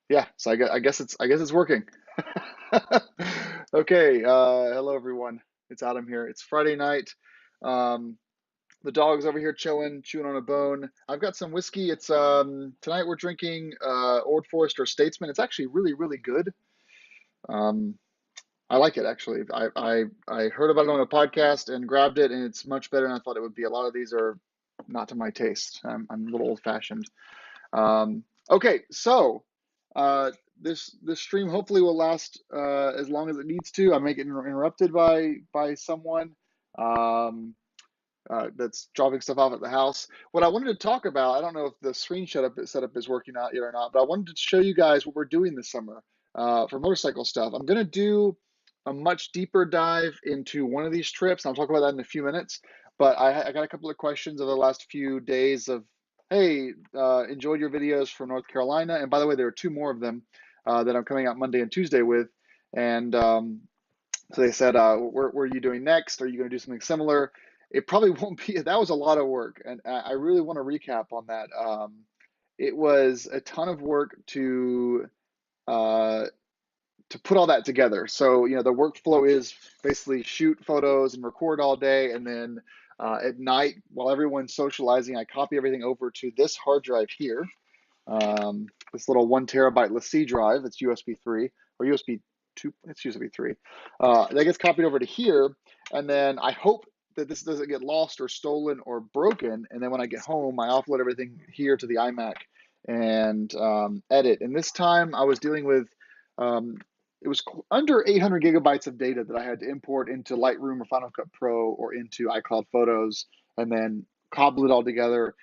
Yeah, so I guess it's working. Okay, hello everyone. It's Adam here. It's Friday night. Um, the dog's over here chilling, chewing on a bone. I've got some whiskey. It's tonight we're drinking Old Forester Statesman. It's actually really, really good. Um, I like it actually. I heard about it on a podcast and grabbed it, and it's much better than I thought it would be. A lot of these are not to my taste. I'm a little old fashioned. Okay, so uh, this stream hopefully will last as long as it needs to. I may get interrupted by someone that's dropping stuff off at the house. What I wanted to talk about, I don't know if the screen setup is working out yet or not, but I wanted to show you guys what we're doing this summer for motorcycle stuff. I'm going to do a much deeper dive into one of these trips. I'll talk about that in a few minutes. But I got a couple of questions over the last few days of, hey, enjoyed your videos from North Carolina. And by the way, there are two more of them that I'm coming out Monday and Tuesday with. And so they said, what are you doing next? Are you going to do something similar? It probably won't be. That was a lot of work, and I really want to recap on that. It was a ton of work uh, to put all that together. So, the workflow is basically shoot photos and record all day, and then at night, while everyone's socializing, I copy everything over to this hard drive here, this little 1 terabyte LaCie drive. It's USB 3 or USB 2. It's USB 3. That gets copied over to here, and then I hope that this doesn't get lost or stolen or broken. And then when I get home, I offload everything here to the iMac and edit. And this time I was dealing with um, it was under 800 gigabytes of data that I had to import into Lightroom or Final Cut Pro or into iCloud Photos, and then cobble it all together.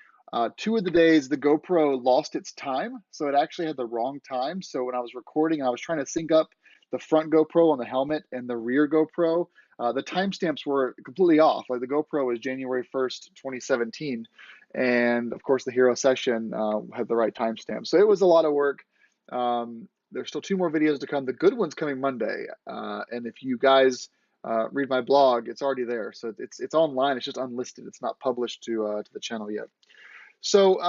2 of the days, the GoPro lost its time, so it actually had the wrong time. So when I was recording, I was trying to sync up the front GoPro on the helmet and the rear GoPro. The timestamps were completely off. Like the GoPro was January 1st, 2017, and of course the Hero Session had the right timestamp. So it was a lot of work. There's still 2 more videos to come. The good one's coming Monday, and if you guys read my blog, it's already there. So it's online. It's just unlisted. It's not published to the channel yet. So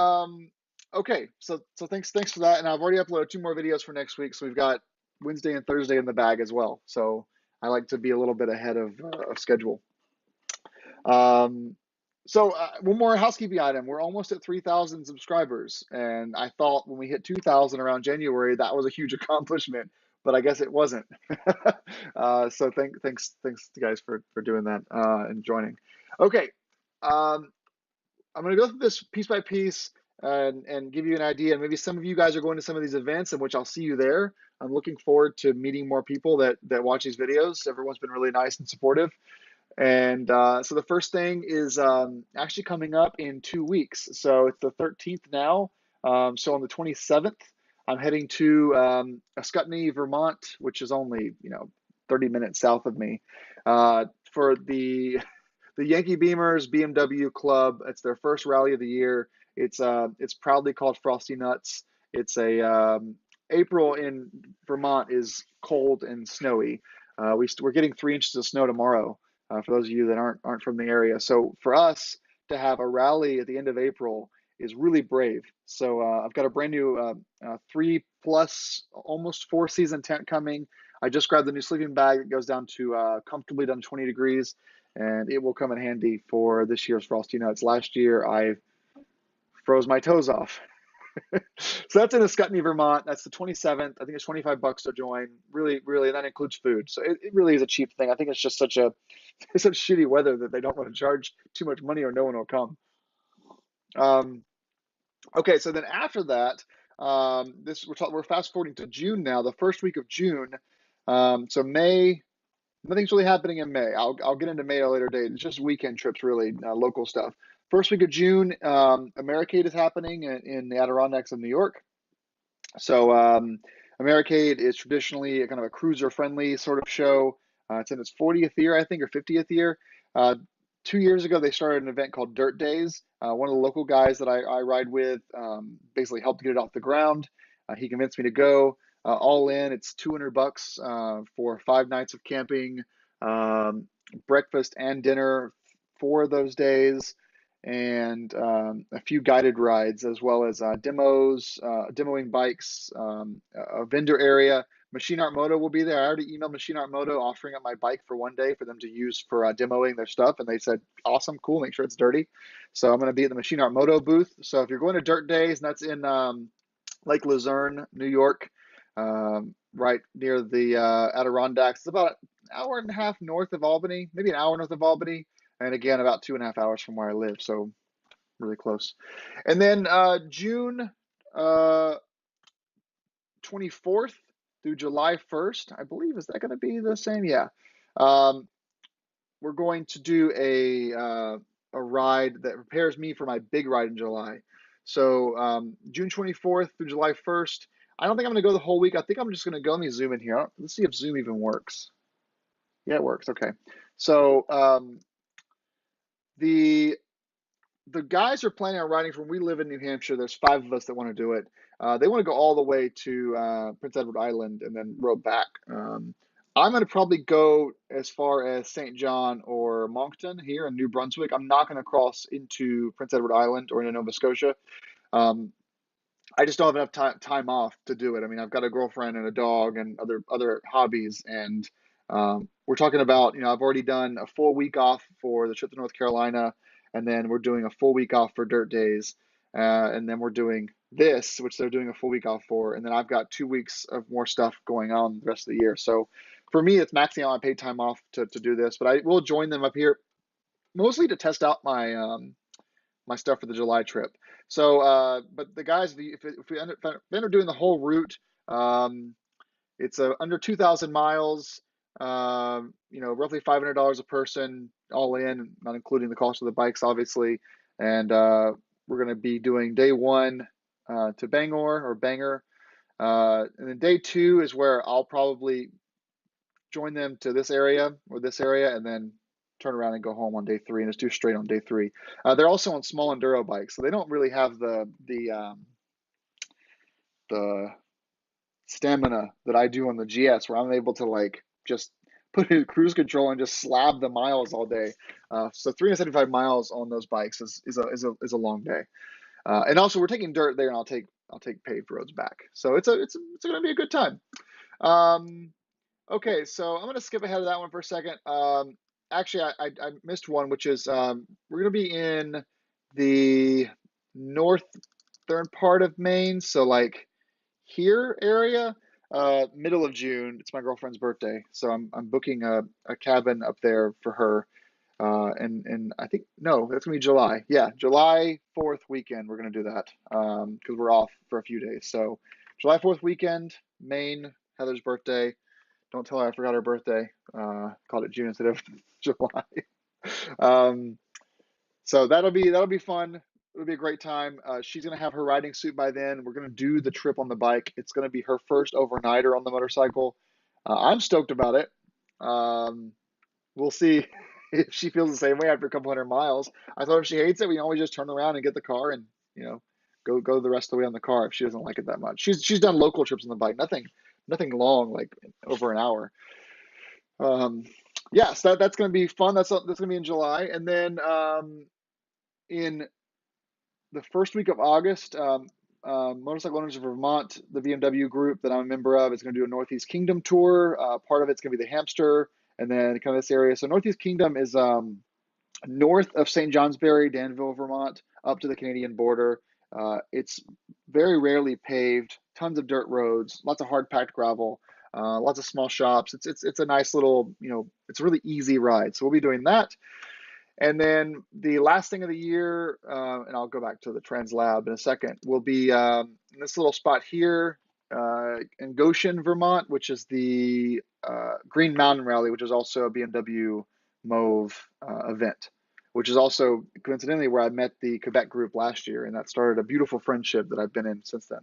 okay, so thanks for that, and I've already uploaded 2 more videos for next week. So we've got Wednesday and Thursday in the bag as well. So I like to be a little bit ahead of schedule. Um, so one more housekeeping item. We're almost at 3,000 subscribers, and I thought when we hit 2,000 around January that was a huge accomplishment, but I guess it wasn't. So thanks to guys for doing that and joining. Okay. Um, I'm going to go through this piece by piece and give you an idea. And maybe some of you guys are going to some of these events in which I'll see you there. I'm looking forward to meeting more people that watch these videos. Everyone's been really nice and supportive. And so the first thing is actually coming up in 2 weeks. So it's the 13th now. So on the 27th, I'm heading to Ascutney, Vermont, which is only 30 minutes south of me, for the Yankee Beamers BMW Club. It's their first rally of the year. It's proudly called Frosty Nuts. It's a April in Vermont is cold and snowy. We're getting 3 inches of snow tomorrow. For those of you that aren't from the area, so for us to have a rally at the end of April is really brave. So I've got a brand new 3+ almost 4 season tent coming. I just grabbed the new sleeping bag. It goes down to comfortably down to 20 degrees, and it will come in handy for this year's Frosty Nuts. Last year, I froze my toes off. So that's in Ascutney, Vermont. That's the 27th. I think it's $25 to join. Really, really, and that includes food. So it really is a cheap thing. I think it's just it's such shitty weather that they don't want to charge too much money or no one will come. Um, okay, so then after that, we're fast forwarding to June now, the first week of June. So May, nothing's really happening in May. I'll get into May at a later date. It's just weekend trips, really, local stuff. First week of June, Americade is happening in the Adirondacks of New York. So Americade is traditionally a kind of a cruiser-friendly sort of show. It's in its 40th year, I think, or 50th year. 2 years ago, they started an event called Dirt Days. One of the local guys that I ride with basically helped get it off the ground. He convinced me to go. All in, it's $200 for 5 nights of camping, breakfast and dinner for those days. and a few guided rides, as well as demos, demoing bikes, a vendor area. Machine Art Moto will be there. I already emailed Machine Art Moto offering up my bike for one day for them to use for demoing their stuff, and they said, awesome, cool, make sure it's dirty. So I'm going to be at the Machine Art Moto booth. So if you're going to Dirt Days, and that's in Lake Luzerne, New York, right near the Adirondacks. It's about an hour and a half north of Albany, maybe an hour north of Albany, and again, about 2.5 hours from where I live, so really close. And then June 24th through July 1st, I believe, is that going to be the same? Yeah. We're going to do a ride that prepares me for my big ride in July. So June 24th through July 1st. I don't think I'm going to go the whole week. I think I'm just going to go. Let me zoom in here. Let's see if Zoom even works. Yeah, it works. Okay. So the guys are planning on riding from. We live in New Hampshire. There's 5 of us that want to do it. They want to go all the way to Prince Edward Island and then row back. I'm going to probably go as far as St. John or Moncton here in New Brunswick. I'm not going to cross into Prince Edward Island or into Nova Scotia. Um, I just don't have enough time off to do it. I mean, I've got a girlfriend and a dog and other hobbies, and we're talking about, I've already done a full week off for the trip to North Carolina, and then we're doing a full week off for Dirt Days, and then we're doing this, which they're doing a full week off for, and then I've got 2 weeks of more stuff going on the rest of the year. So for me, it's maxing out my paid time off to do this, but I will join them up here mostly to test out my stuff for the July trip. So, but the guys, if we end up doing the whole route, it's under 2,000 miles, roughly $500 a person all in, not including the cost of the bikes, obviously. And we're going to be doing day 1 to Bangor. And then day 2 is where I'll probably join them to this area, and then turn around and go home on day 3 and just do straight on day 3. They're also on small enduro bikes, so they don't really have the stamina that I do on the GS, where I'm able to like just put in cruise control and just slab the miles all day. So 375 miles on those bikes is a long day. And also we're taking dirt there, and I'll take paved roads back. So it's going to be a good time. Okay, so I'm going to skip ahead of that one for a second. Actually, I missed one, which is we're going to be in the northern part of Maine, so like here area, middle of June. It's my girlfriend's birthday, so I'm booking a cabin up there for her. And I think, no, that's gonna be July. Yeah, July 4th weekend. We're gonna do that because we're off for a few days. So July 4th weekend, Maine, Heather's birthday. Don't tell her I forgot her birthday. Called it June instead of July. Um, so that'll be fun. It'll be a great time. She's gonna have her riding suit by then. We're gonna do the trip on the bike. It's gonna be her first overnighter on the motorcycle. I'm stoked about it. We'll see if she feels the same way after a couple hundred miles. I thought if she hates it, we can always just turn around and get the car and go the rest of the way on the car if she doesn't like it that much. She's done local trips on the bike, nothing long, like over an hour. Yeah, so that's going to be fun. That's going to be in July, and then in the first week of August, Motorcycle Owners of Vermont, the BMW group that I'm a member of, is going to do a Northeast Kingdom tour. Part of it's going to be the Hamster, and then kind of this area. So Northeast Kingdom is north of St. Johnsbury, Danville, Vermont, up to the Canadian border. It's very rarely paved, tons of dirt roads, lots of hard packed gravel, lots of small shops. It's a nice little, it's a really easy ride. So we'll be doing that. And then the last thing of the year, and I'll go back to the Trans Lab in a second, will be in this little spot here in Goshen, Vermont, which is the Green Mountain Rally, which is also a BMW Mauve event, which is also coincidentally where I met the Quebec group last year, and that started a beautiful friendship that I've been in since then.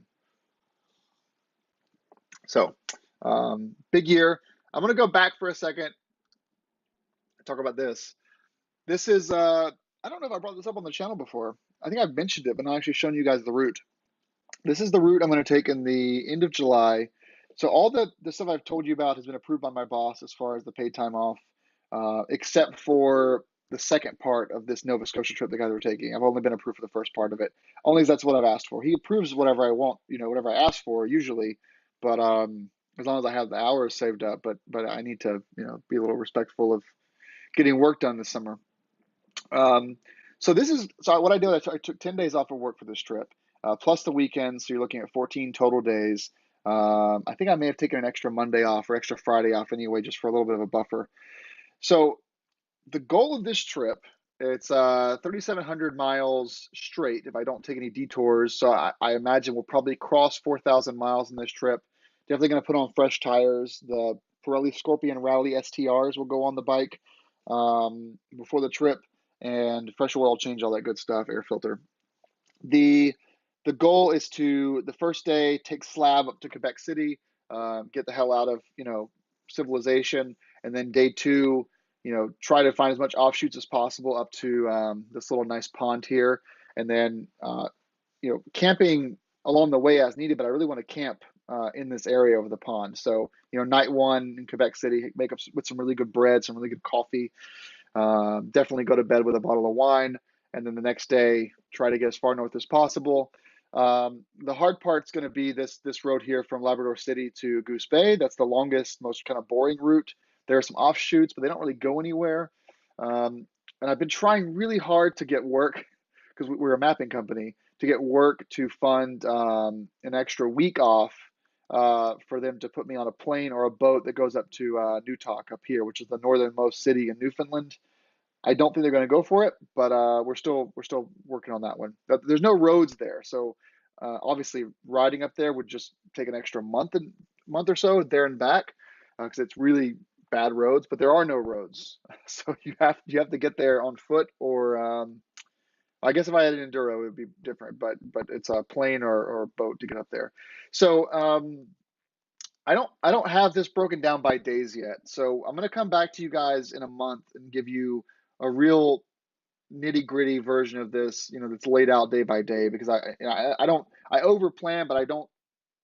So big year. I'm going to go back for a second and talk about this. This is, I don't know if I brought this up on the channel before. I think I've mentioned it, but not actually shown you guys the route. This is the route I'm going to take in the end of July. So all the stuff I've told you about has been approved by my boss as far as the paid time off, except for the second part of this Nova Scotia trip the guys were taking. I've only been approved for the first part of it, only as that's what I've asked for. He approves whatever I want, whatever I ask for usually, but as long as I have the hours saved up. But I need to be a little respectful of getting work done this summer. So what I did. I took 10 days off of work for this trip, plus the weekend. So you're looking at 14 total days. I think I may have taken an extra Monday off or extra Friday off anyway, just for a little bit of a buffer. So the goal of this trip, it's 3,700 miles straight if I don't take any detours. So I imagine we'll probably cross 4,000 miles in this trip. Definitely going to put on fresh tires. The Pirelli Scorpion Rally STRs will go on the bike before the trip, and fresh oil change, all that good stuff, air filter. The goal is to, the first day, take Slab up to Quebec City, get the hell out of civilization, and then day two, try to find as much offshoots as possible up to this little nice pond here, and then camping along the way as needed. But I really want to camp in this area over the pond. So night one in Quebec City, make up with some really good bread, some really good coffee. Definitely go to bed with a bottle of wine, and then the next day try to get as far north as possible. The hard part's going to be this road here from Labrador City to Goose Bay. That's the longest, most kind of boring route. There are some offshoots, but they don't really go anywhere. And I've been trying really hard to get work, because we're a mapping company, to get work to fund an extra week off for them to put me on a plane or a boat that goes up to Newtok up here, which is the northernmost city in Newfoundland. I don't think they're going to go for it, but we're still working on that one. There's no roads there, so obviously riding up there would just take an extra month or so there and back, because it's really bad roads. But there are no roads, so you have to get there on foot, or I guess if I had an enduro, it would be different. But it's a plane or a boat to get up there. So I don't have this broken down by days yet. So I'm going to come back to you guys in a month and give you a real nitty gritty version of this, that's laid out day by day, because I over plan, but I don't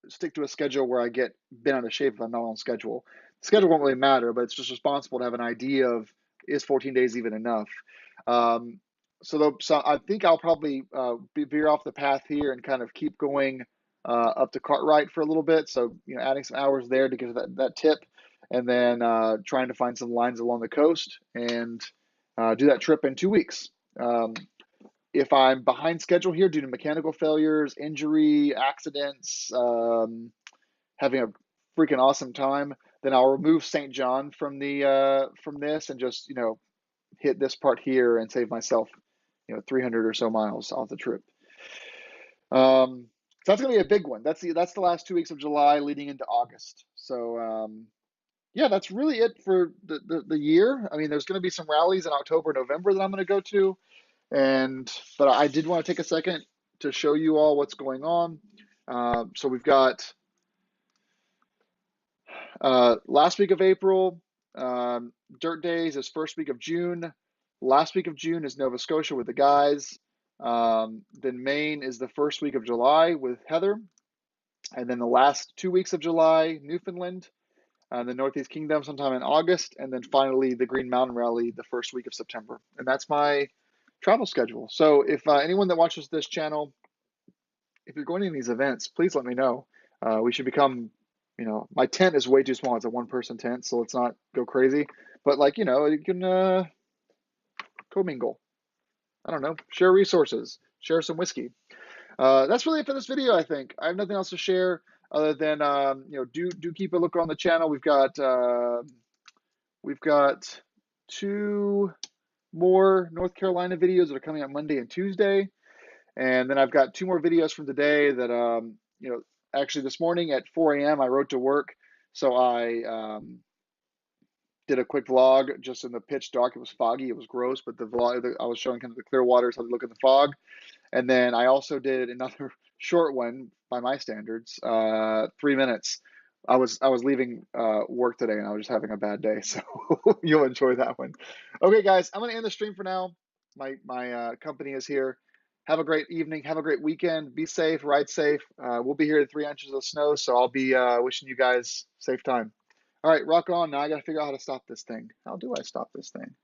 stick to a schedule where I get bent out of shape if I'm not on schedule. The schedule won't really matter, but it's just responsible to have an idea of, is 14 days even enough? So I think I'll probably veer off the path here and kind of keep going up to Cartwright for a little bit. So, adding some hours there to get that tip, and then trying to find some lines along the coast and do that trip in 2 weeks. If I'm behind schedule here due to mechanical failures, injury, accidents, having a freaking awesome time, then I'll remove St. John from this and just hit this part here and save myself 300 or so miles off the trip. So that's gonna be a big one. That's the last 2 weeks of July leading into August. So yeah, that's really it for the year. I mean, there's going to be some rallies in October, November that I'm going to go to, but I did want to take a second to show you all what's going on. So we've got last week of April, Dirt Days is first week of June. Last week of June is Nova Scotia with the guys. Then Maine is the first week of July with Heather. And then the last 2 weeks of July, Newfoundland, the Northeast Kingdom sometime in August, and then finally the Green Mountain Rally the first week of September. And that's my travel schedule. So if anyone that watches this channel, if you're going to these events, please let me know. We should become, my tent is way too small. It's a one-person tent, so let's not go crazy. But you can commingle. I don't know, share resources, share some whiskey. That's really it for this video. I think I have nothing else to share other than do keep a look on the channel. We've got 2 more North Carolina videos that are coming out Monday and Tuesday, and then I've got 2 more videos from today that actually this morning at 4 a.m. I rode to work, so I did a quick vlog just in the pitch dark. It was foggy, it was gross, but the vlog I was showing kind of the clear waters, how they look in the fog. And then I also did another short one by my standards, 3 minutes. I was leaving work today and I was just having a bad day, so you'll enjoy that one. Okay, guys, I'm gonna end the stream for now. My company is here. Have a great evening. Have a great weekend. Be safe. Ride safe. We'll be here at 3 inches of snow, so I'll be wishing you guys safe time. All right, rock on. Now I gotta figure out how to stop this thing. How do I stop this thing?